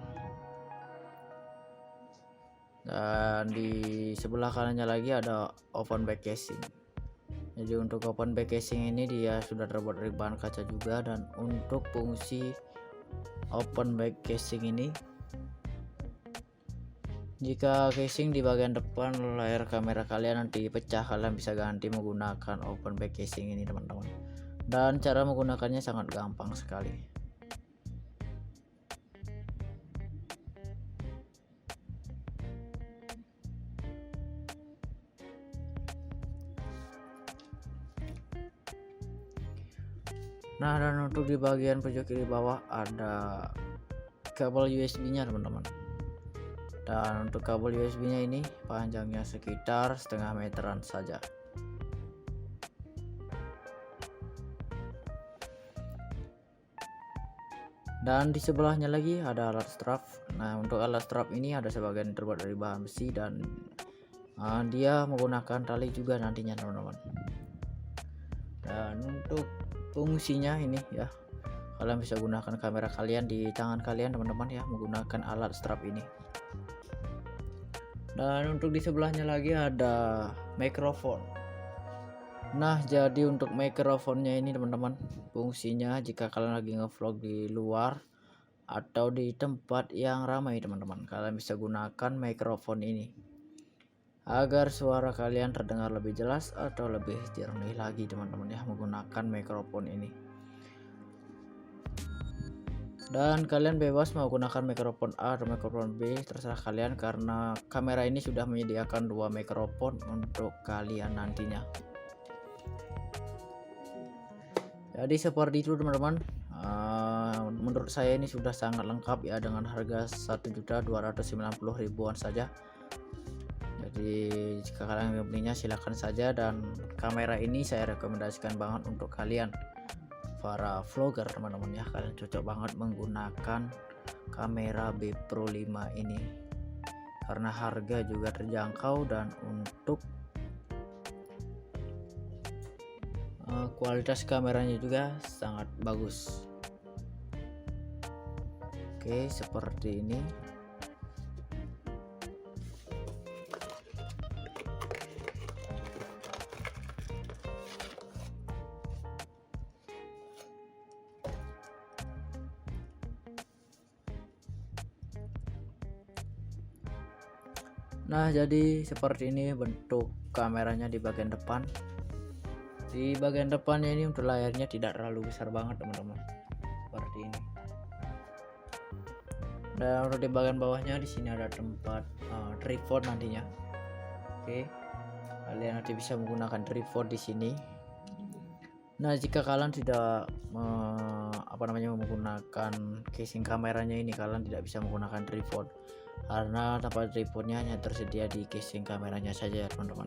Dan di sebelah kanannya lagi ada open back casing. Jadi untuk open back casing ini dia sudah terbuat dari bahan kaca juga, dan untuk fungsi open back casing ini, jika casing di bagian depan layar kamera kalian nanti pecah, kalian bisa ganti menggunakan open back casing ini teman-teman. Dan cara menggunakannya sangat gampang sekali. Nah, dan untuk di bagian pojok kiri bawah ada kabel USB nya teman-teman. Dan untuk kabel USB nya ini panjangnya sekitar setengah meteran saja. Dan di sebelahnya lagi ada alat strap. Nah, untuk alat strap ini ada sebagian terbuat dari bahan besi, dan dia menggunakan tali juga nantinya teman-teman. Dan untuk fungsinya ini ya, kalian bisa gunakan kamera kalian di tangan kalian teman-teman ya, menggunakan alat strap ini. Dan untuk di sebelahnya lagi ada mikrofon. Nah, jadi untuk mikrofonnya ini teman-teman, fungsinya jika kalian lagi ngevlog di luar atau di tempat yang ramai teman-teman, kalian bisa gunakan mikrofon ini agar suara kalian terdengar lebih jelas atau lebih jernih lagi teman-teman ya, menggunakan mikrofon ini. Dan kalian bebas mau gunakan mikrofon A atau mikrofon B, terserah kalian, karena kamera ini sudah menyediakan dua mikrofon untuk kalian nantinya. Jadi seperti itu teman-teman. Menurut saya ini sudah sangat lengkap ya, dengan harga 1.290.000-an saja. Jadi jika kalian membelinya silahkan saja, dan kamera ini saya rekomendasikan banget untuk kalian para vlogger teman-teman ya. Kalian cocok banget menggunakan kamera B Pro 5 ini karena harga juga terjangkau, dan untuk kualitas kameranya juga sangat bagus. Oke, seperti ini. Nah, jadi seperti ini bentuk kameranya di bagian depan. Di bagian depannya ini untuk layarnya tidak terlalu besar banget teman-teman, seperti ini. Dan untuk di bagian bawahnya di sini ada tempat tripod nantinya. Oke, kalian nanti bisa menggunakan tripod di sini. Nah, jika kalian tidak menggunakan casing kameranya ini, kalian tidak bisa menggunakan tripod karena tempat tripodnya hanya tersedia di casing kameranya saja ya teman-teman.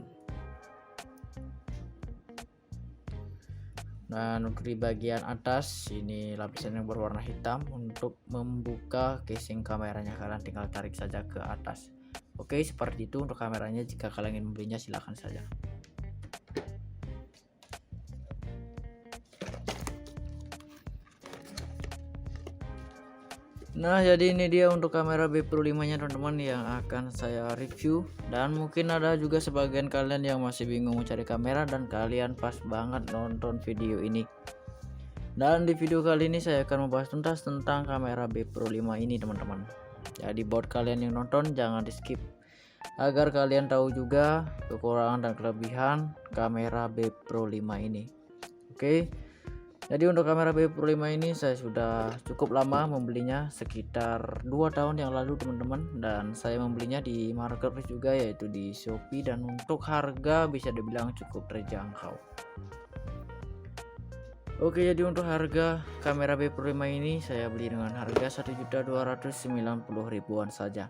Dan untuk di bagian atas ini lapisan yang berwarna hitam. Untuk membuka casing kameranya kalian tinggal tarik saja ke atas. Oke, seperti itu untuk kameranya. Jika kalian ingin membelinya silahkan saja. Nah, jadi ini dia untuk kamera B Pro 5 nya teman-teman yang akan saya review. Dan mungkin ada juga sebagian kalian yang masih bingung mencari kamera dan kalian pas banget nonton video ini. Dan di video kali ini saya akan membahas tuntas tentang kamera B Pro 5 ini teman-teman. Jadi buat kalian yang nonton jangan di skip, agar kalian tahu juga kekurangan dan kelebihan kamera B Pro 5 ini. Oke. Jadi untuk kamera B Pro 5 ini saya sudah cukup lama membelinya, sekitar 2 tahun yang lalu teman-teman, dan saya membelinya di marketplace juga, yaitu di Shopee, dan untuk harga bisa dibilang cukup terjangkau. Oke, jadi untuk harga kamera B Pro 5 ini saya beli dengan harga 1.290.000-an saja.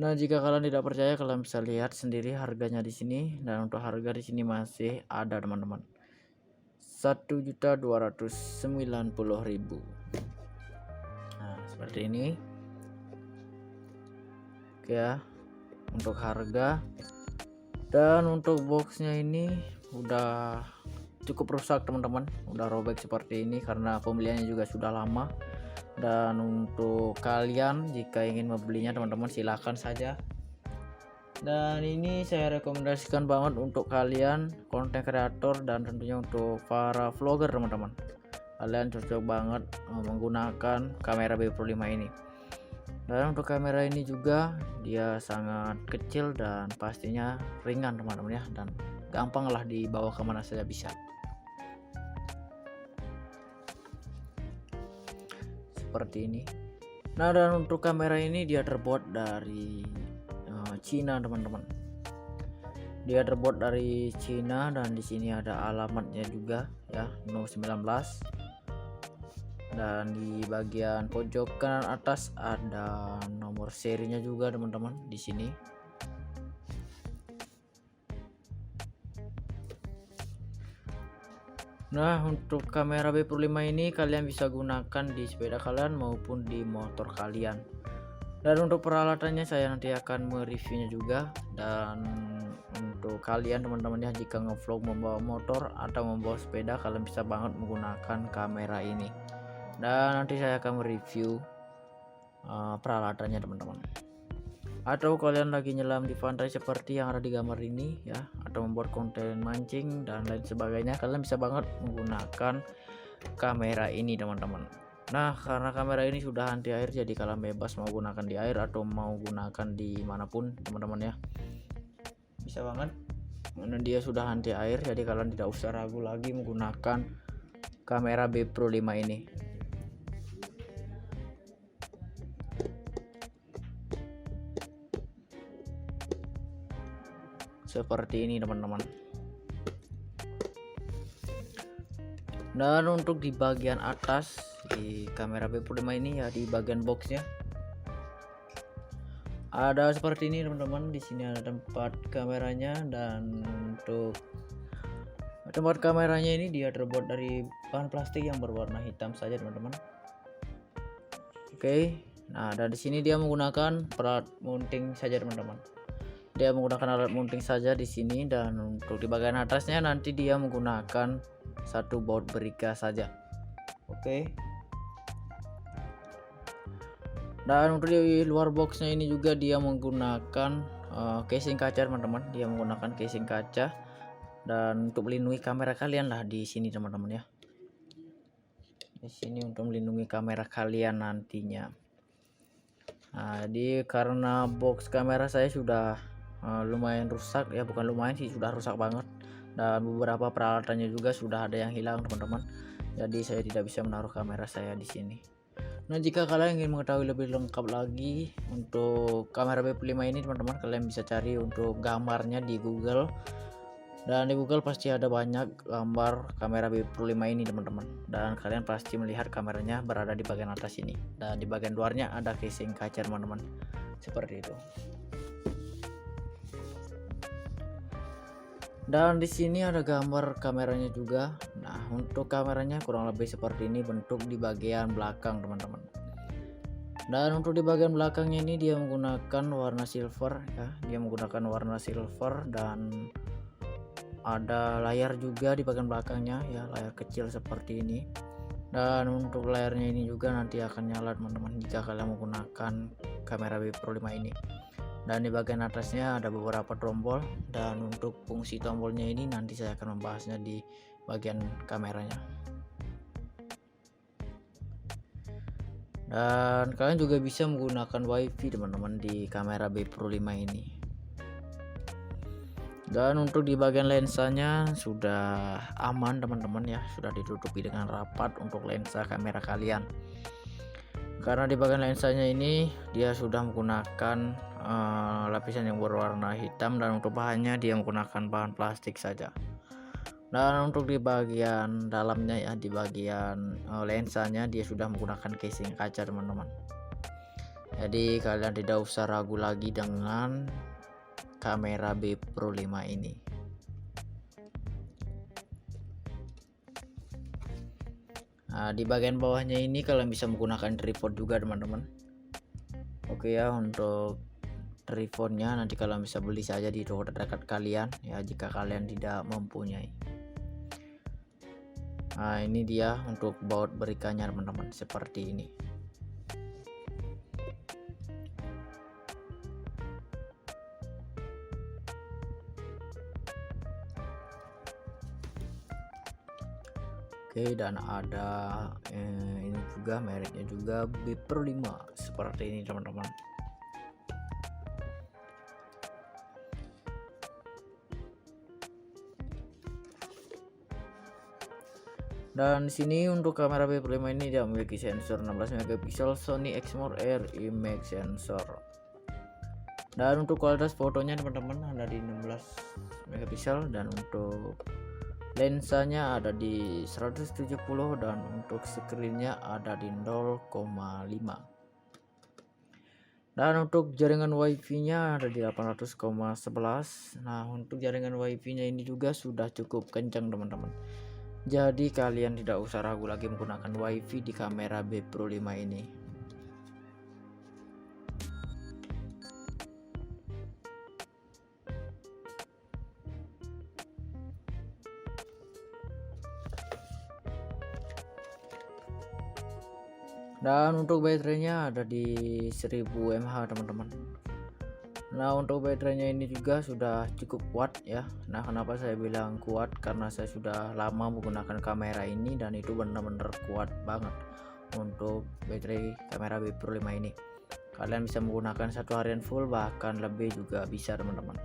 Nah, jika kalian tidak percaya kalian bisa lihat sendiri harganya di sini, dan untuk harga di sini masih ada teman-teman. 1.290.000. Nah, seperti ini. Oke ya, untuk harga. Dan untuk boxnya ini udah cukup rusak teman-teman, udah robek seperti ini karena pembeliannya juga sudah lama. Dan untuk kalian jika ingin membelinya teman-teman silahkan saja. Dan ini saya rekomendasikan banget untuk kalian konten kreator dan tentunya untuk para vlogger teman-teman. Kalian cocok banget menggunakan kamera B Pro 5 ini. Dan untuk kamera ini juga dia sangat kecil dan pastinya ringan teman-teman ya, dan gampang lah dibawa kemana saja bisa. Seperti ini. Nah, dan untuk kamera ini dia terbuat dari Cina teman-teman. Dia terbuat dari Cina dan di sini ada alamatnya juga ya, No 19. Dan di bagian pojok kanan atas ada nomor serinya juga teman-teman di sini. Nah, untuk kamera B Pro 5 ini kalian bisa gunakan di sepeda kalian maupun di motor kalian. Dan untuk peralatannya saya nanti akan mereviewnya juga. Dan untuk kalian teman-teman ya, jika ngevlog membawa motor atau membawa sepeda, kalian bisa banget menggunakan kamera ini. Dan nanti saya akan mereview peralatannya teman-teman. Atau kalian lagi nyelam di pantai seperti yang ada di gambar ini ya, atau membuat konten mancing dan lain sebagainya, kalian bisa banget menggunakan kamera ini teman-teman. Nah, karena kamera ini sudah anti air, jadi kalian bebas mau gunakan di air atau mau gunakan di manapun teman-teman ya, bisa banget. Karena dia sudah anti air, jadi kalian tidak usah ragu lagi menggunakan kamera B Pro 5 ini. Seperti ini teman-teman. Dan untuk di bagian atas di kamera B Pro 5 ini ya, di bagian boxnya ada seperti ini teman-teman. Di sini ada tempat kameranya, dan untuk tempat kameranya ini dia terbuat dari bahan plastik yang berwarna hitam saja teman-teman. Oke. Nah, dan di sini dia menggunakan alat mounting saja teman-teman. Dia menggunakan alat mounting saja di sini, dan untuk di bagian atasnya nanti dia menggunakan satu baut beriga saja. Oke. Dan untuk di luar boxnya ini juga dia menggunakan casing kaca teman-teman. Dia menggunakan casing kaca dan untuk melindungi kamera kalian lah di sini teman-teman ya. Di sini untuk melindungi kamera kalian nantinya. Nah, jadi karena box kamera saya sudah lumayan rusak ya, bukan lumayan sih, sudah rusak banget, dan beberapa peralatannya juga sudah ada yang hilang teman-teman, jadi saya tidak bisa menaruh kamera saya di sini. Nah, jika kalian ingin mengetahui lebih lengkap lagi untuk kamera B5 ini teman-teman, kalian bisa cari untuk gambarnya di Google. Dan di Google pasti ada banyak gambar kamera B5 ini teman-teman. Dan kalian pasti melihat kameranya berada di bagian atas ini. Dan di bagian luarnya ada casing kaca teman-teman. Seperti itu. Dan di sini ada gambar kameranya juga. Nah, untuk kameranya kurang lebih seperti ini bentuk di bagian belakang teman-teman. Dan untuk di bagian belakangnya ini dia menggunakan warna silver ya. Dia menggunakan warna silver dan ada layar juga di bagian belakangnya ya, layar kecil seperti ini. Dan untuk layarnya ini juga nanti akan nyala teman-teman jika kalian menggunakan kamera B5 ini. Dan di bagian atasnya ada beberapa tombol, dan untuk fungsi tombolnya ini nanti saya akan membahasnya di bagian kameranya. Dan kalian juga bisa menggunakan WiFi teman-teman di kamera B5 ini. Dan untuk di bagian lensanya sudah aman teman-teman ya, sudah ditutupi dengan rapat untuk lensa kamera kalian. Karena di bagian lensanya ini dia sudah menggunakan lapisan yang berwarna hitam, dan untuk bahannya dia menggunakan bahan plastik saja. Dan untuk di bagian dalamnya ya, di bagian lensanya dia sudah menggunakan casing kaca teman-teman. Jadi kalian tidak usah ragu lagi dengan kamera B5 ini. Nah, di bagian bawahnya ini kalian bisa menggunakan tripod juga teman-teman. Oke ya, untuk tripodnya nanti kalian bisa beli saja di toko terdekat kalian ya, jika kalian tidak mempunyai. Nah, ini dia untuk baut berikannya teman-teman, seperti ini. Oke, dan ada ini juga mereknya juga B5 seperti ini teman-teman. Dan di sini untuk kamera B5 ini dia memiliki sensor 16 megapiksel Sony Exmor Air Image sensor. Dan untuk kualitas fotonya teman-teman ada di 16 megapiksel, dan untuk lensanya ada di 170, dan untuk screennya ada di 0,5. Dan untuk jaringan wifi nya ada di 800,11. Nah, untuk jaringan wifi nya ini juga sudah cukup kencang teman-teman, jadi kalian tidak usah ragu lagi menggunakan wifi di kamera B5 ini. Dan untuk baterainya ada di 1000 mAh teman-teman. Nah, untuk baterainya ini juga sudah cukup kuat ya. Nah, kenapa saya bilang kuat, karena saya sudah lama menggunakan kamera ini dan itu benar-benar kuat banget untuk baterai kamera B5 ini. Kalian bisa menggunakan satu harian full, bahkan lebih juga bisa teman-teman.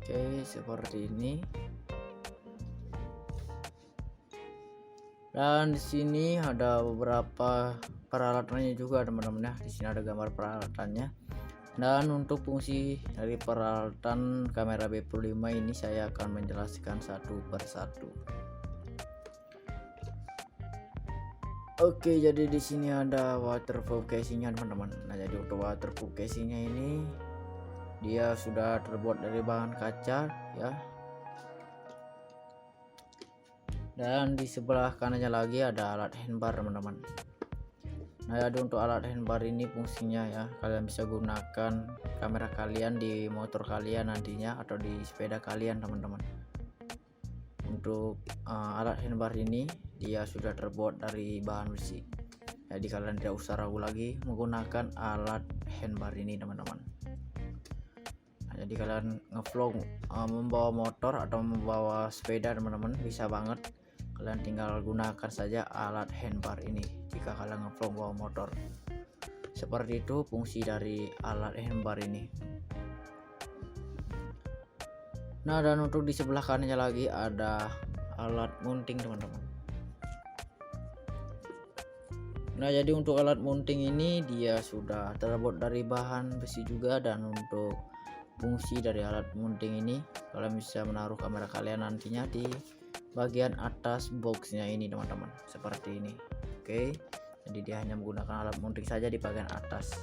Oke, seperti ini. Dan di sini ada beberapa peralatannya juga teman-teman ya. Di sini ada gambar peralatannya. Dan untuk fungsi dari peralatan kamera B5 ini saya akan menjelaskan satu persatu. Oke, jadi di sini ada waterproof casingnya teman-teman. Nah, jadi untuk waterproof casingnya ini dia sudah terbuat dari bahan kaca ya. Dan di sebelah kanannya lagi ada alat handbar teman-teman. Nah, jadi untuk alat handbar ini fungsinya ya, kalian bisa gunakan kamera kalian di motor kalian nantinya atau di sepeda kalian teman-teman. Untuk alat handbar ini dia sudah terbuat dari bahan besi, jadi kalian tidak usah ragu lagi menggunakan alat handbar ini teman-teman. Jadi kalian ngevlog membawa motor atau membawa sepeda teman-teman bisa banget Kalian tinggal gunakan saja alat handbar ini jika kalian ngevlog bawa motor. Seperti itu fungsi dari alat handbar ini. Nah, dan untuk di sebelah kanannya lagi ada alat mounting teman-teman. Nah, jadi untuk alat mounting ini dia sudah terbuat dari bahan besi juga, dan untuk fungsi dari alat mounting ini kalian bisa menaruh kamera kalian nantinya di bagian atas boxnya ini teman-teman, seperti ini. Oke, jadi dia hanya menggunakan alat mounting saja di bagian atas.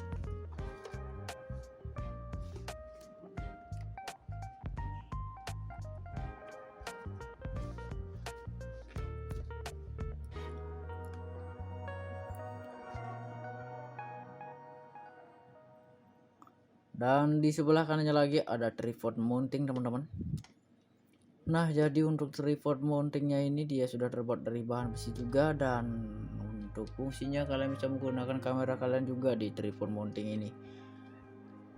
Dan di sebelah kanannya lagi ada tripod mounting teman-teman. Nah, jadi untuk tripod mountingnya ini dia sudah terbuat dari bahan besi juga, dan untuk fungsinya kalian bisa menggunakan kamera kalian juga di tripod mounting ini.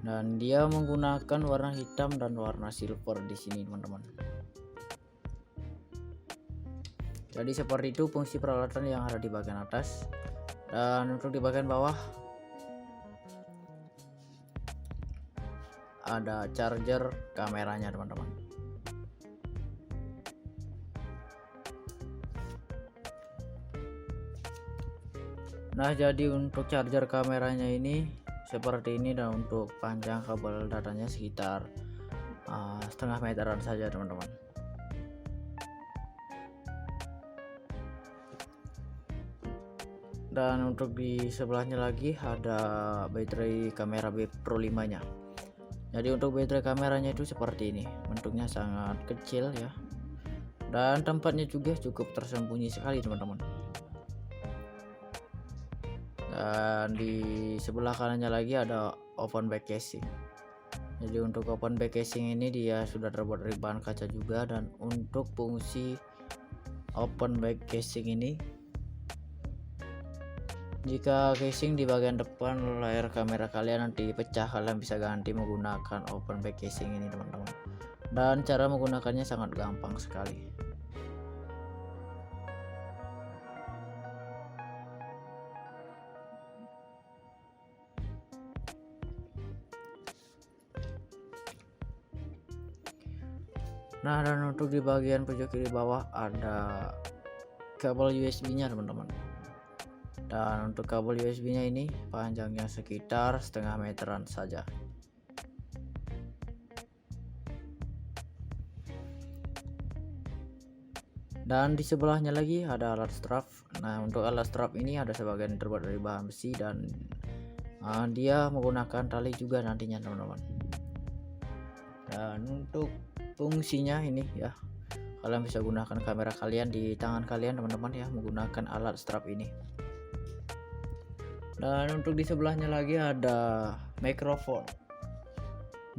Dan dia menggunakan warna hitam dan warna silver di sini teman-teman. Jadi seperti itu fungsi peralatan yang ada di bagian atas. Dan untuk di bagian bawah ada charger kameranya teman-teman. Nah, jadi untuk charger kameranya ini seperti ini, dan untuk panjang kabel datanya sekitar setengah meteran saja teman-teman. Dan untuk di sebelahnya lagi ada baterai kamera B Pro 5 nya. Jadi untuk baterai kameranya itu seperti ini, bentuknya sangat kecil ya, dan tempatnya juga cukup tersembunyi sekali teman-teman. Dan di sebelah kanannya lagi ada open back casing. Jadi untuk open back casing ini dia sudah terbuat dari bahan kaca juga, dan untuk fungsi open back casing ini, jika casing di bagian depan layar kamera kalian nanti pecah, kalian bisa ganti menggunakan open back casing ini teman-teman. Dan cara menggunakannya sangat gampang sekali. Nah, dan untuk di bagian pojok kiri bawah ada kabel USB nya teman-teman. Dan untuk kabel USB nya ini panjangnya sekitar setengah meteran saja. Dan di sebelahnya lagi ada alat strap. Nah, untuk alat strap ini ada sebagian terbuat dari bahan besi, dan dia menggunakan tali juga nantinya teman-teman. Dan untuk fungsinya ini ya, kalian bisa gunakan kamera kalian di tangan kalian teman-teman ya, menggunakan alat strap ini. Dan untuk di sebelahnya lagi ada mikrofon.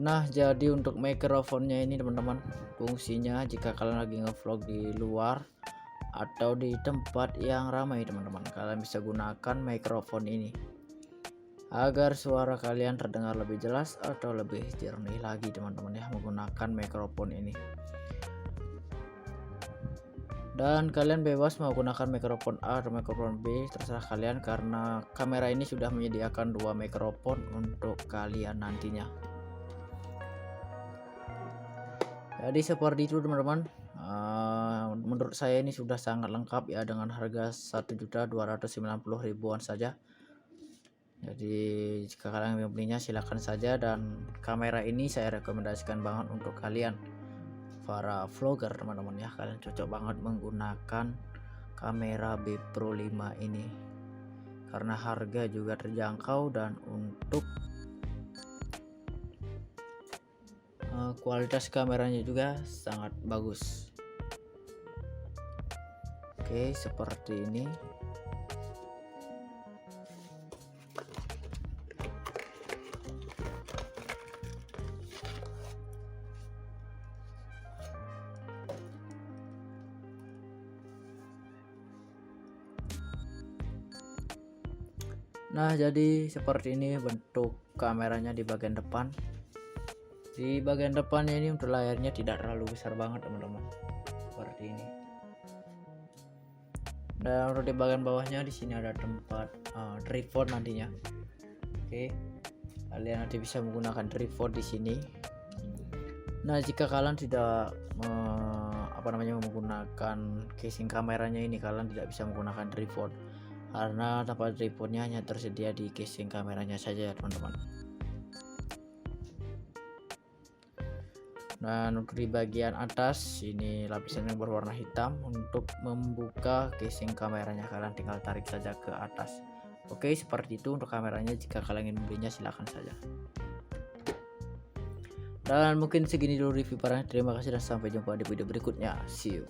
Nah, jadi untuk mikrofonnya ini teman-teman, fungsinya jika kalian lagi ngevlog di luar atau di tempat yang ramai teman-teman, kalian bisa gunakan mikrofon ini agar suara kalian terdengar lebih jelas atau lebih jernih lagi teman-teman ya, menggunakan mikrofon ini. Dan kalian bebas mau gunakan mikrofon A atau mikrofon B, terserah kalian, karena kamera ini sudah menyediakan dua mikrofon untuk kalian nantinya. Jadi seperti itu teman-teman. Menurut saya ini sudah sangat lengkap ya, dengan harga 1.290.000-an saja. Jadi jika kalian membelinya silahkan saja, dan kamera ini saya rekomendasikan banget untuk kalian para vlogger teman-teman ya. Kalian cocok banget menggunakan kamera B Pro 5 ini karena harga juga terjangkau, dan untuk kualitas kameranya juga sangat bagus. Oke, seperti ini. Nah, jadi seperti ini bentuk kameranya di bagian depan. Di bagian depannya ini untuk layarnya tidak terlalu besar banget teman-teman, seperti ini. Dan untuk di bagian bawahnya di sini ada tempat tripod nantinya. Oke, kalian nanti bisa menggunakan tripod di sini. Nah, jika kalian tidak menggunakan casing kameranya ini, kalian tidak bisa menggunakan tripod karena tempat tripodnya hanya tersedia di casing kameranya saja ya teman-teman. Dan untuk di bagian atas ini lapisan yang berwarna hitam. Untuk membuka casing kameranya kalian tinggal tarik saja ke atas. Oke, seperti itu untuk kameranya. Jika kalian ingin membelinya silahkan saja. Dan mungkin segini dulu review barangnya. Terima kasih dan sampai jumpa di video berikutnya. See you.